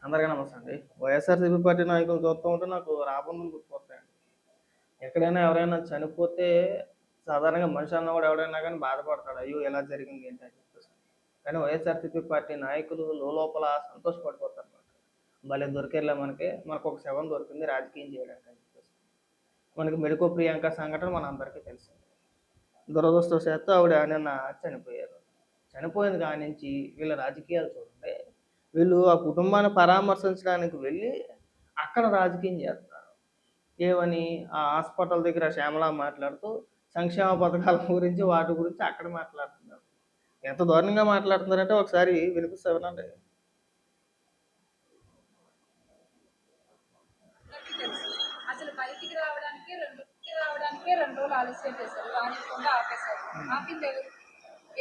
అందరికీ నమస్తే అండి. వైఎస్ఆర్‌సీపీ పార్టీ నాయకులను చూస్తా ఉంటే నాకు రాబందులు గుర్తుకొస్తాయండి. ఎక్కడైనా ఎవరైనా చనిపోతే సాధారణంగా మనిషి అన్నవాడు ఎవడైనా గానీ బాధపడతాడు. అయ్యో! ఇలా జరిగింది ఏంటి అని చెప్పేసి. కానీ వైఎస్ఆర్‌సీపీ పార్టీ నాయకులు లోలోపల సంతోషపడిపోతారన్నమాట. భలే దొరికారులే మనకొక శవం దొరికింది రాజకీయం చేయడానికి అని చెప్పేసి. మనకి మెడికో ప్రియాంక సంఘటన మనందరికీ తెలిసిందే. దురదృష్టవశాత్తు ఆవిడ నిన్న చనిపోయారు. చనిపోయిన కాడ్నించి వీళ్ళ రాజకీయాలు చూడండి. వీళ్ళు ఆ కుటుంబాన్ని పరామర్శించడానికి వెళ్ళి అక్కడ రాజకీయం చేస్తున్నారు. ఏమని ఆ హాస్పిటల్ దగ్గర శ్యామల మాట్లాడుతూ సంక్షేమ పథకాల గురించి వాటి గురించి అక్కడ మాట్లాడుతున్నారు. ఎంత దారుణంగా మాట్లాడుతున్నారంటే ఒకసారి వినిపిస్తా వినండి. అసలు బయటికి రావడానికే 2 రోజులు ఆలస్యం చేశారు. రానివ్వకుండా ఆపేశారు. ఆపింది ఎవరు?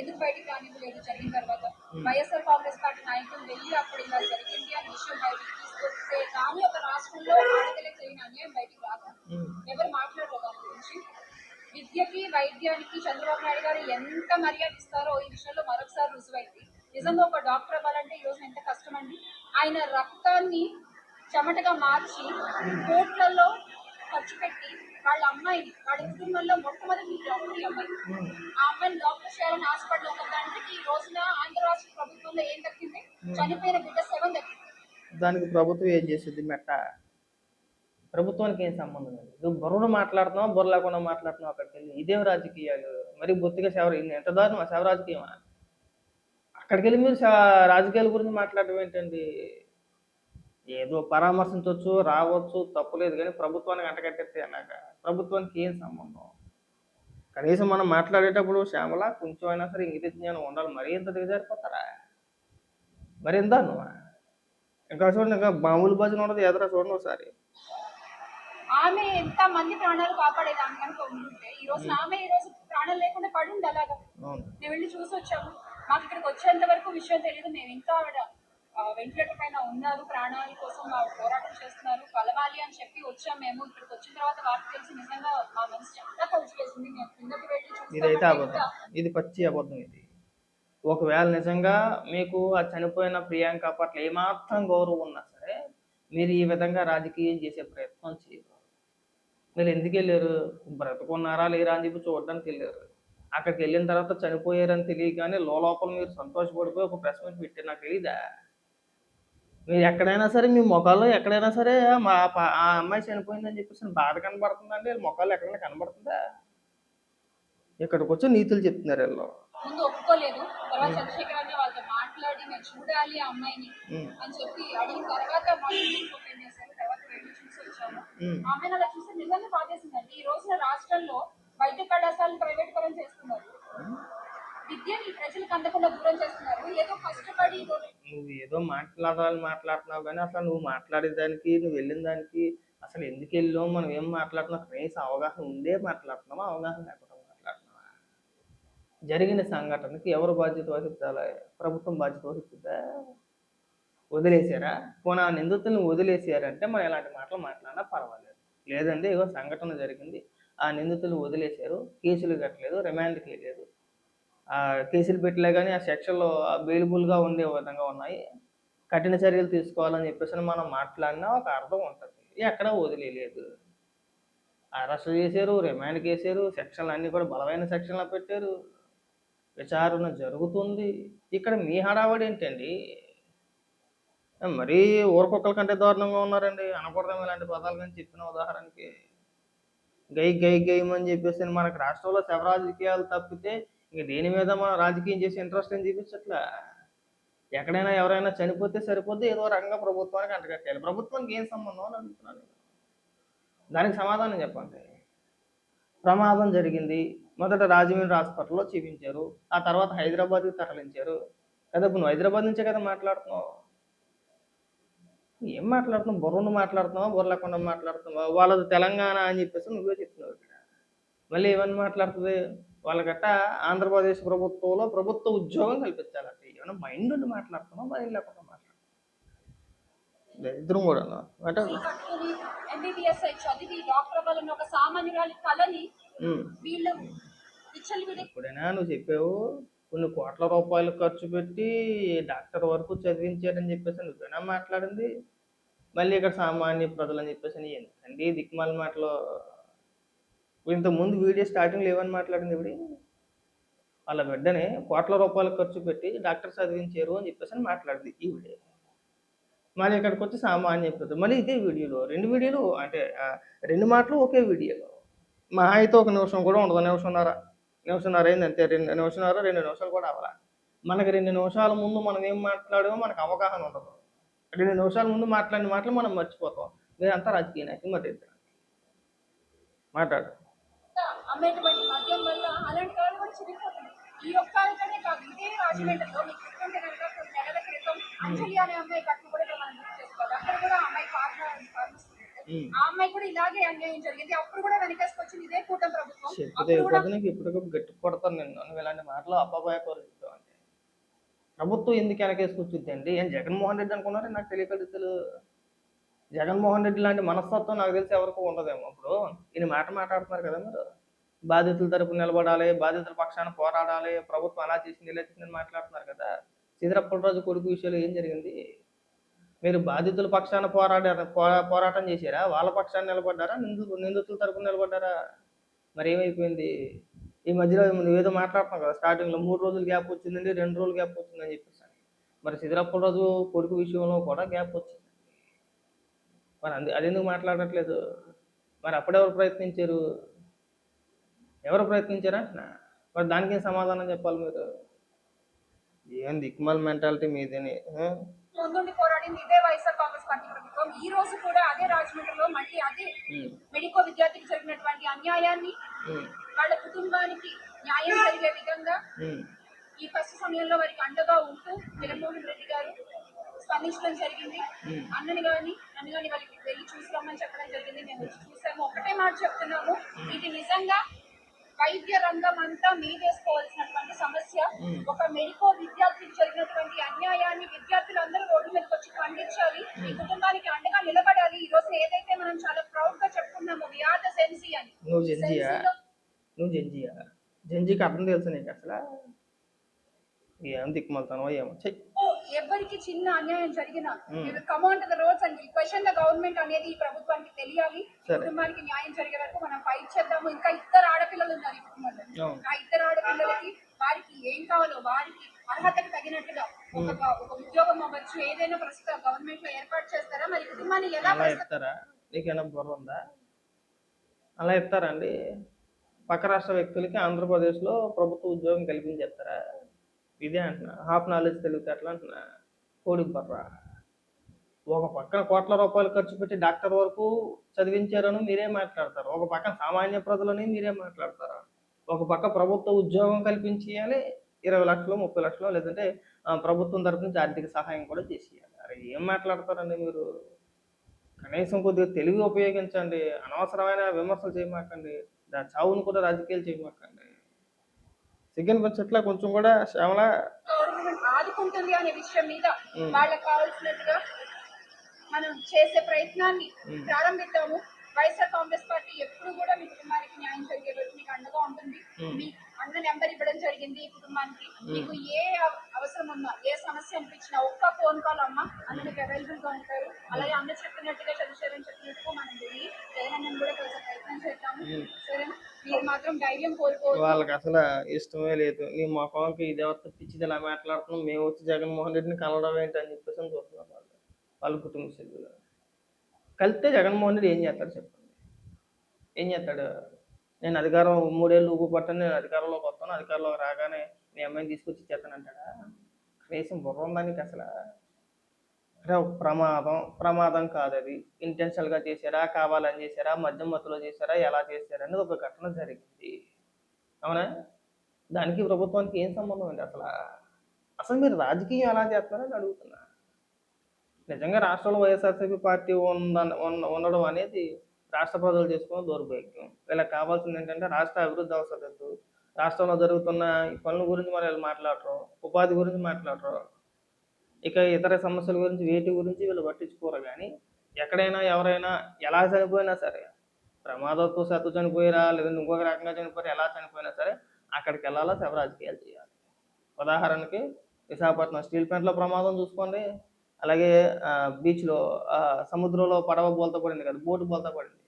ఎందుకు బయటికి రానివ్వలేదు జరిగిన తర్వాత? వైఎస్ఆర్ కాంగ్రెస్ పార్టీ నాయకులు వెళ్ళి అప్పుడు ఇలా జరిగింది అనే విషయం బయటికి తీసుకొస్తే కానీ ఒక రాష్ట్రంలో ఆడపిల్లకి జరిగిన అన్యాయం బయటికి రాదు. ఎవరు మాట్లాడరు దాని గురించి. విద్యకి వైద్యానికి చంద్రబాబు నాయుడు గారు ఎంత మర్యాద ఇస్తారో ఈ విషయంలో మరొకసారి రుజువైంది. నిజంగా ఒక డాక్టర్ అవ్వాలంటే ఈ రోజు ఎంత కష్టం అండి. ఆయన రక్తాన్ని చెమటగా మార్చి కోట్లలో ఖర్చు పెట్టి వాళ్ళ అమ్మాయిని వాళ్ళ కుటుంబంలో మొట్టమొదటి డాక్టర్ ఈ అమ్మాయి ఆ అమ్మాయిని డాక్టర్ చేయాలని ఆశపడిన ఒక తండ్రికి ఈ రోజున ఆంధ్ర రాష్ట్ర ప్రభుత్వంలో ఏం దక్కింది? చనిపోయిన బిడ్డ శవం దక్కింది. దానికి ప్రభుత్వం ఏం చేసింది మెట్ట? ప్రభుత్వానికి ఏం సంబంధం లేదు. నువ్వు బుర్రను మాట్లాడుతున్నావా, బుర్ర లేకుండా మాట్లాడుతున్నావు అక్కడికి వెళ్ళి. ఇదేం రాజకీయాలు? మరి బొత్తిగా ఎంత దారుణమా శవ రాజకీయమా? అక్కడికి వెళ్ళి మీరు రాజకీయాల గురించి మాట్లాడడం ఏంటండి? ఏదో పరామర్శించవచ్చు, రావచ్చు, తప్పులేదు కానీ ప్రభుత్వానికి అంటగట్టేస్తే అన్నాక ప్రభుత్వానికి ఏం సంబంధం? కనీసం మనం మాట్లాడేటప్పుడు శ్యామల కొంచెం అయినా సరే ఇంగిత జ్ఞానం ఉండాలి. మరీ ఇంత దిగజారిపోతారా? మరి ఎంత నువ్వు ఇంకా చూడండి, ఇంకా మామూలు భజన ఉండదు ఎదురా చూడండి ఒకసారి. ఆమె ఎంత మంది ప్రాణాలు కాపాడేదాన్ని కనుక ఉంటుంటే ఈ రోజు ఆమె ఈ రోజు ప్రాణాలు లేకుండా పడింది అలాగా. మేము వెళ్ళి చూసి వచ్చాము. మాకు ఇక్కడికి వచ్చేంత వరకు విషయం తెలియదు. మేము ఇంకా ఆవిడ వెంటిలేటర్ పైన ఉన్నారు, ప్రాణాల కోసం పోరాటం చేస్తున్నారు, కలవాలి అని చెప్పి వచ్చాము. మేము ఇక్కడికి వచ్చిన తర్వాత వార్త తెలిసి నిజంగా మా మనసు చాలా కలిసివేసింది. మేము కిందకి వెళ్ళి ఇదైతే అబద్ధం, ఇది పచ్చి అబద్ధం. ఇది ఒకవేళ నిజంగా మీకు ఆ చనిపోయిన ప్రియాంక పట్ల ఏమాత్రం గౌరవం ఉన్నా సరే మీరు ఈ విధంగా రాజకీయం చేసే ప్రయత్నం చేయరు. మీరు ఎందుకు వెళ్ళారు? బ్రతుకున్నారా లేరా అని చెప్పి చూడడానికి వెళ్ళారు. అక్కడికి వెళ్ళిన తర్వాత చనిపోయారని తెలియగానే లోపల మీరు సంతోషపడిపోయి ఒక ప్రెస్ మీట్ పెట్టి నాకు తెలీదా? మీరు ఎక్కడైనా సరే మీ మొఖాల్లో ఎక్కడైనా సరే ఆ అమ్మాయి చనిపోయిందని చెప్పేసి బాధ కనబడుతుందండి. వీళ్ళ మొఖాల్లో ఎక్కడైనా కనబడుతుందా? ఇక్కడికి వచ్చి నీతులు చెప్తున్నారు వీళ్ళు. ముందు ఒప్పుకోలేదు. తర్వాత చంద్రశేఖర్ అన్న వాళ్ళతో మాట్లాడి నేను చూడాలి ఆ అమ్మాయిని అని చెప్పి అడిగిన తర్వాత ఓపెన్ చేశారు. తర్వాత వెళ్ళి చూసి వచ్చాము. ఆ అమ్మాయిని అలా చూస్తే నిజంగా బాధేసిందండి. ఈ రోజున రాష్ట్రంలో వైద్య కళాశాలను ప్రైవేట్ పరం చేస్తున్నారు. విద్యని ప్రజలకు అందకుండా దూరం చేస్తున్నారు. ఏదో కష్టపడి నువ్వు ఏదో మాట్లాడుతున్నావు కానీ అసలు నువ్వు మాట్లాడేదానికి నువ్వు వెళ్ళిన దానికి అసలు ఎందుకు వెళ్ళావు, మనం ఏం మాట్లాడుతున్నావు కనీసం అవగాహన ఉండే మాట్లాడుతున్నావా, అవగాహన లేకుండా మాట్లాడుతున్నావా? జరిగిన సంఘటనకి ఎవరు బాధ్యత వహించాలి? ప్రభుత్వం బాధ్యత వహిస్తుందా? వదిలేసారా? పోనీ ఆ నిందితులను వదిలేసారంటే మనం ఇలాంటి మాటలు మాట్లాడినా పర్వాలేదు. లేదండి ఏదో సంఘటన జరిగింది, ఆ నిందితులు వదిలేశారు, కేసులు కట్టలేదు, రిమాండ్కి వెళ్ళలేదు, కేసులు పెట్టలే కానీ ఆ సెక్షన్లో అవైలబుల్గా ఉండే విధంగా ఉన్నాయి, కఠిన చర్యలు తీసుకోవాలని చెప్పేసి మనం మాట్లాడినా ఒక అర్థం ఉంటుంది. ఎక్కడ వదిలేదు, అరెస్ట్ చేశారు, రిమాండ్కి వేసారు, సెక్షన్లు అన్నీ కూడా బలమైన సెక్షన్లో పెట్టారు, విచారణ జరుగుతుంది. ఇక్కడ మీ హడావడి ఏంటండి? మరీ ఊరకొక్కల కంటే దారుణంగా ఉన్నారండి. అనకూడదాం ఇలాంటి పదాలు కానీ చెప్పిన ఉదాహరణకి. గైమని చెప్పేసి మనకు రాష్ట్రంలో శవ రాజకీయాలు తప్పితే ఇంక దేని మీద మనం రాజకీయం చేసి ఇంట్రెస్ట్ అని చూపించట్లా. ఎక్కడైనా ఎవరైనా చనిపోతే సరిపోద్ది, ఏదో రకంగా ప్రభుత్వానికి అంటగట్టాలి. ప్రభుత్వానికి ఏం సంబంధం అని అడుగుతున్నాను. దానికి సమాధానం చెప్పండి. ప్రమాదం జరిగింది, మొదట రాజమండ్రి హాస్పిటల్లో చూపించారు, ఆ తర్వాత హైదరాబాద్కి తరలించారు కదా. నువ్వు హైదరాబాద్ నుంచే కదా మాట్లాడుతున్నావు. ఏం మాట్లాడుతున్నావు? బుర్రను మాట్లాడుతున్నావా, బుర్ర లేకుండా మాట్లాడుతున్నావా? వాళ్ళది తెలంగాణ అని చెప్పేసి నువ్వే చెప్తున్నావు ఇక్కడ. మళ్ళీ ఏమని మాట్లాడుతుంది? వాళ్ళకట్ట ఆంధ్రప్రదేశ్ ప్రభుత్వంలో ప్రభుత్వ ఉద్యోగం కల్పించాలంటే ఏమైనా మైండ్ ఉండి మాట్లాడుతున్నావు, మైండ్ లేకుండా మాట్లాడుతున్నావు. ఇద్దరం కూడా ఎంబీబీఎస్ చదివి డాక్టర్ అవ్వాలని ఒక సామాన్యురాలి కళని వీళ్ళు ఇప్పుడైనా నువ్వు చెప్పావు, కొన్ని కోట్ల రూపాయలు ఖర్చు పెట్టి డాక్టర్ వరకు చదివించారని చెప్పేసి నువ్వేనా మాట్లాడింది? మళ్ళీ ఇక్కడ సామాన్య ప్రజలని చెప్పేసి ఎందుకండి దిక్కుమాల మాటలు? ఇంతకుముందు వీడియో స్టార్టింగ్లో ఏమని మాట్లాడింది ఇవిడి? వాళ్ళ బిడ్డని కోట్ల రూపాయలు ఖర్చు పెట్టి డాక్టర్ చదివించారు అని చెప్పేసి మాట్లాడింది ఈవిడే. మళ్ళీ ఇక్కడికి వచ్చి సామాన్య ప్రజలు మళ్ళీ ఇదే వీడియోలో 2 వీడియోలు అంటే 2 మాటలు ఒకే వీడియోలో. మహా అయితే ఒక నిమిషం కూడా ఉండదు, నిమిషంన్నర అయింది అంతే. 2 నిమిషాలు కూడా అవ్వాల. మనకి 2 నిమిషాల ముందు మనం ఏం మాట్లాడామో మనకు అవగాహన ఉండదు. 2 నిమిషాల ముందు మాట్లాడిన మాటలు మనం మర్చిపోతాం. మీరంతా రాజకీయ నాయకులు మరి మాట్లాడు. అమ్మేటువంటి మద్యం వల్ల అలాంటి వాళ్ళు కూడా చిరిగిపోతుంది. ఈ ఒక్క ఆవిడనే కాదు, ఇదే రాజమండ్రిలో మీకు గుర్తుంటే కనుక కొన్ని నెలల క్రితం అంజలి అనే అమ్మాయి కట్టు కూడా మనం గుర్తు చేసుకోవాలి. అక్కడ కూడా ఆ అమ్మాయి ఆ అమ్మాయి కూడా ఇలాగే అన్యాయం జరిగింది. అప్పుడు కూడా వెనకేసుకొచ్చింది ఇదే కూటమి ప్రభుత్వం. ఇప్పుడు గట్టి కొడతాను నేను, నువ్వు ఇలాంటి మాటలు అబ్బాయి కోరుతావు అంటే. ప్రభుత్వం ఎందుకు వెనకేసుకొచ్చుద్ది అండి? ఏం జగన్మోహన్ రెడ్డి అనుకున్నారే? నాకు తెలియదు. జగన్మోహన్ రెడ్డి లాంటి మనస్తత్వం నాకు తెలిసి ఎవరికి ఉండదేమో. ఇప్పుడు ఈయన మాట్లాడుతున్నారు కదా మీరు, బాధితుల తరపున నిలబడాలి, బాధితుల పక్షాన పోరాడాలి, ప్రభుత్వం అలా చేసింది ఇలా చేసిందని మాట్లాడుతున్నారు కదా. సీదిరప్పలరాజు కొడుకు విషయంలో ఏం జరిగింది? మీరు బాధితుల పక్షాన పోరాటం చేశారా? వాళ్ళ పక్షాన నిలబడ్డారా? నిందితుల తరపున నిలబడ్డారా? మరి ఏమైపోయింది? ఈ మధ్యలో నువ్వేదో మాట్లాడుతున్నావు కదా స్టార్టింగ్లో, 3 రోజులు గ్యాప్ వచ్చిందండి, 2 రోజులు గ్యాప్ వచ్చిందని చెప్పేసి. మరి సీదిరప్పలరాజు కొడుకు విషయంలో కూడా గ్యాప్ వచ్చింది. మరి అదెందుకు మాట్లాడట్లేదు? మరి అప్పుడెవరు ప్రయత్నించారు? ఎవరు ప్రయత్నించారా? మరి దానికి సమాధానం చెప్పాలి మీరు. ఏం దిక్కుమాల మెంటాలిటీ మీదని. ముందుండి పోరాడింది ఇదే వైఎస్ఆర్ కాంగ్రెస్ పార్టీ ప్రభుత్వం. ఈ రోజు కూడా అదే రాజమండ్రిలో మళ్ళీ అదే మెడికో విద్యార్థికి జరిగినటువంటి అన్యాయాన్ని వాళ్ళ కుటుంబానికి న్యాయం జరిగే విధంగా ఈ కష్ట సమయంలో వారికి అండగా ఉంటూ జగన్మోహన్ రెడ్డి గారు స్పందించడం జరిగింది. నన్ను కానీ వాళ్ళకి వెళ్ళి చూసి రమ్మని చెప్పడం జరిగింది. మేము వచ్చి చూసాము. ఒకటే మాట చెప్తున్నాము, ఇది నిజంగా వైద్య రంగం అంతా మీదేసుకోవాల్సినటువంటి సమస్య. ఒక మెడికో విద్యార్థికి జరిగినటువంటి అన్యాయాన్ని విద్యార్థులందరూ రోడ్డు మీదకి వచ్చి ఖండించాలి, ఈ కుటుంబానికి అండగా నిలబడాలి. ఈ రోజు ఏదైతే మనం చాలా ప్రౌడ్ గా చెప్పుకున్నాము, వి ఆర్ ద సెన్సీ అని. నువ్వు జెన్జీకి అర్థం తెలుసు నీకు అసలు? ఏం దిక్కుమలుతానో ఏమో. ఎవరికి చిన్న అన్యాయం జరిగినా command the roads and question the government అనేది ఈ ప్రభుత్వానికి తెలియాలి. కుటుంబానికి న్యాయం జరిగే వరకు మనం ఫైట్ చేద్దాము. ఇంకా 2 ఆడపిల్లలు ఉన్నారు ఈ కుటుంబంలో. ఆ 2 ఆడపిల్లలకి వారికి ఏం కావాలో వారికి అర్హతకు తగినట్టుగా ఒక ఉద్యోగం అవ్వచ్చు, ఏదైనా ప్రస్తుతం గవర్నమెంట్ లో ఏర్పాటు చేస్తారా? మరి కుటుంబాన్ని ఎలా ఇస్తారా? నీకైనా బుర్ర ఉందా? అలా ఇస్తారండి? పక్క రాష్ట్ర వ్యక్తులకి ఆంధ్రప్రదేశ్లో ప్రభుత్వ ఉద్యోగం కల్పించేస్తారా? ఇదే అంటున్నా, హాఫ్ నాలెడ్జ్ తెలివితే అట్లా అంటున్నా. కోడి బర్రా. ఒక పక్కన కోట్ల రూపాయలు ఖర్చు పెట్టి డాక్టర్ వరకు చదివించారని మీరే మాట్లాడతారు, ఒక పక్కన సామాన్య ప్రజలని మీరే మాట్లాడతారు, ఒక పక్క ప్రభుత్వ ఉద్యోగం కల్పించేయాలి, 20 లక్షలు 30 లక్షలు, లేదంటే ప్రభుత్వం తరపు నుంచి ఆర్థిక సహాయం కూడా చేసేయాలి. అరే ఏం మాట్లాడతారండి మీరు? కనీసం కొద్దిగా తెలివి ఉపయోగించండి. అనవసరమైన విమర్శలు చేయమాకండి. చావును కూడా రాజకీయాలు చేయమాకండి. చికెన్ పచ్చట్ల కొంచెం కూడా శ్యామల ఆదుకుంటుంది అనే విషయం మీద వాళ్ళకి కావాల్సినట్టుగా మనం చేసే ప్రయత్నాన్ని ప్రారంభిద్దాము. వైఎస్ఆర్ కాంగ్రెస్ పార్టీ ఎప్పుడు కూడా మీ కుటుంబానికి న్యాయం జరిగే వరకు మీకు అండగా ఉంటుంది. మీ అన్న నెంబర్ ఇవ్వడం జరిగింది ఈ కుటుంబానికి. మీకు ఏ అవసరం ఉన్నా, ఏ సమస్య అనిపించినా ఒక్క ఫోన్ కాల్ అమ్మ అన్నకి అవైలబుల్ గా ఉంటారు. అలాగే అన్న చెప్పినట్టుగా చంద్రశేఖరన్ చెప్పినట్టుగా మనం వెళ్ళి జగనన్నను కూడా కలిసి ప్రయత్నం చేద్దాము. సరేనా? మీరు మాత్రం ధైర్యం కోల్పోవద్దు. వాళ్ళకి అసలు ఇష్టమే లేదు. నీ మొఖంకి ఇది ఎవరితో పిచ్చిది ఇలా మాట్లాడుతున్నాం, మేము వచ్చి జగన్మోహన్ రెడ్డిని కలవడం ఏంటి అని చెప్పేసి చూస్తున్నాం. వాళ్ళ కుటుంబ సభ్యులు కలిస్తే జగన్మోహన్ రెడ్డి ఏం చేస్తాడు చెప్పండి? ఏం చేస్తాడు? నేను అధికారం 3 ఏళ్ళు ఊపిపట్టాను, నేను అధికారంలోకి వస్తాను, అధికారంలోకి రాగానే మీ అమ్మాయిని తీసుకొచ్చి ఇచ్చేస్తానంటాడా? కనీసం బుర్ర ఉందా నీకు అసలు? అంటే ఒక ప్రమాదం కాదు అది. ఇంటెన్షనల్గా చేశారా, కావాలని చేశారా, మద్యం మత్తులో చేశారా, ఎలా చేశారా అనేది ఒక ఘటన జరిగింది. అవునా? దానికి ప్రభుత్వానికి ఏం సంబంధం అండి అసలు మీరు రాజకీయం ఎలా చేస్తున్నారని అడుగుతున్నా. నిజంగా రాష్ట్రంలో వైఎస్ఆర్సీపీ పార్టీ ఉండడం అనేది రాష్ట్ర ప్రజలు చేసుకున్న దౌర్భాగ్యం. వీళ్ళకి కావాల్సింది ఏంటంటే రాష్ట్ర అభివృద్ధి అవసరం. రాష్ట్రంలో జరుగుతున్న ఈ పనుల గురించి మరి వీళ్ళు మాట్లాడరు, ఉపాధి గురించి మాట్లాడరు, ఇక ఇతర సమస్యల గురించి వేటి గురించి వీళ్ళు పట్టించుకోరు. కానీ ఎక్కడైనా ఎవరైనా ఎలా చనిపోయినా సరే, ప్రమాదంతో సత్తు చనిపోయారా, లేదంటే ఇంకొక రకంగా చనిపోయారా, ఎలా చనిపోయినా సరే అక్కడికి వెళ్ళాలా, శవ రాజకీయాలు చేయాలి. ఉదాహరణకి విశాఖపట్నం స్టీల్ ప్లాంట్‌లో ప్రమాదం చూసుకోండి. అలాగే బీచ్‌లో సముద్రంలో పడవ బోల్తా పడింది కదా! బోట్ బోల్తా పడింది.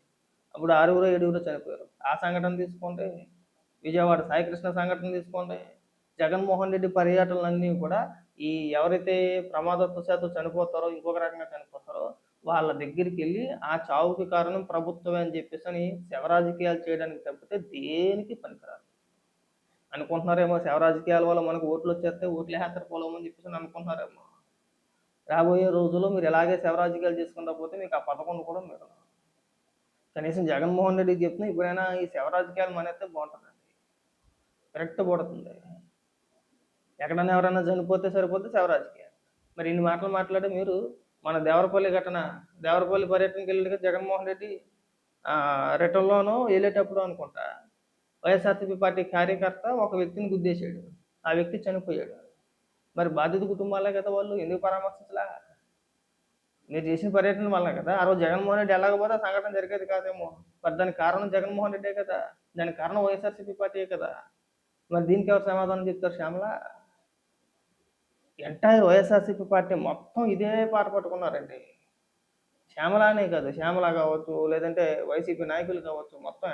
అప్పుడు 6గురో, 7గురో చనిపోయారు. ఆ సంఘటన తీసుకోండి. విజయవాడ సాయికృష్ణ సంఘటన తీసుకోండి. జగన్మోహన్ రెడ్డి పర్యటనలన్నీ కూడా ఈ ఎవరైతే ప్రమాదవశాత్తు చనిపోతారో, ఇంకొక రకంగా చనిపోతారో వాళ్ళ దగ్గరికెళ్ళి ఆ చావుకి కారణం ప్రభుత్వమే అని చెప్పేసని శవ రాజకీయాలు చేయడానికి తప్పితే దేనికి పనికిరాదు. అనుకుంటున్నారేమో శవ రాజకీయాల వల్ల మనకు ఓట్లొచ్చేస్తాయి, ఓట్లేసేస్తారు పొలమని చెప్పేసని అనుకుంటున్నారేమో. రాబోయే రోజుల్లో మీరు ఇలాగే శవ రాజకీయాలు చేసుకుంటా పోతే మీకు ఆ 11 కూడా మిగలవు. కనీసం జగన్మోహన్ రెడ్డికి చెప్తున్నా ఇప్పుడైనా ఈ శవ రాజకీయాలు మానేస్తే బాగుంటుందండి. కరెక్ట్ పడుతుంది. ఎక్కడన్నా ఎవరైనా చనిపోతే సరిపోతే శవ రాజకీయాలు. మరి ఇన్ని మాటలు మాట్లాడి మీరు మన దేవరపల్లి పర్యటనకి వెళ్ళి జగన్మోహన్ రెడ్డి రిటర్న్లోనో వెళ్ళేటప్పుడు అనుకుంటా వైఎస్ఆర్సీపీ పార్టీ కార్యకర్త ఒక వ్యక్తిని గుద్దేశాడు. ఆ వ్యక్తి చనిపోయాడు. మరి బాధిత కుటుంబాలే కదా వాళ్ళు, ఎందుకు పరామర్శించలా? మీరు చేసిన పర్యటన వల్ల కదా ఆ రోజు జగన్మోహన్ రెడ్డి వెళ్ళకపోతే ఆ సంఘటన జరిగేది కాదేమో. మరి దానికి కారణం జగన్మోహన్ రెడ్డే కదా, దానికి కారణం వైఎస్ఆర్సీపీ పార్టీయే కదా. మరి దీనికి ఎవరు సమాధానం చెప్తారు శ్యామల? ఎంటైర్ వైఎస్ఆర్సీపీ పార్టీ మొత్తం ఇదే పాట పట్టుకున్నారండి. శ్యామల అనే కాదు, శ్యామల కావచ్చు, లేదంటే వైసీపీ నాయకులు కావచ్చు, మొత్తం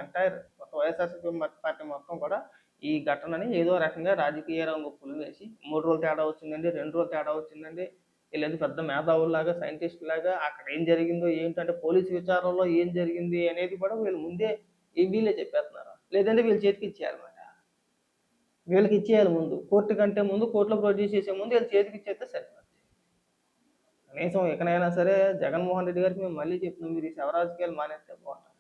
వైఎస్ఆర్సీపీ పార్టీ మొత్తం కూడా ఈ ఘటనని ఏదో రకంగా రాజకీయ రంగు పులివేసి 3 రోజులు తేడా వచ్చిందండి, 2 రోజులు తేడా వచ్చిందండి, వీళ్ళేదో పెద్ద మేధావుల్లాగా సైంటిస్టులాగా అక్కడ ఏం జరిగిందో ఏంటంటే పోలీసు విచారణలో ఏం జరిగింది అనేది కూడా వీళ్ళు ముందే వీళ్ళే చెప్పేస్తున్నారు. లేదంటే వీళ్ళ చేతికి ఇచ్చేయాలన్నమాట. వీళ్ళకి ఇచ్చేయాలి ముందు, కోర్టు కంటే ముందు, కోర్టులో ప్రొడ్యూస్ చేసే ముందు వీళ్ళ చేతికి ఇచ్చేస్తే సరిపోతుంది. కనీసం ఎక్కడైనా సరే జగన్మోహన్ రెడ్డి గారికి మేము మళ్ళీ చెప్తున్నాం, మీరు ఈ శవ రాజకీయాలు మానేస్తే బాగుంటుంది.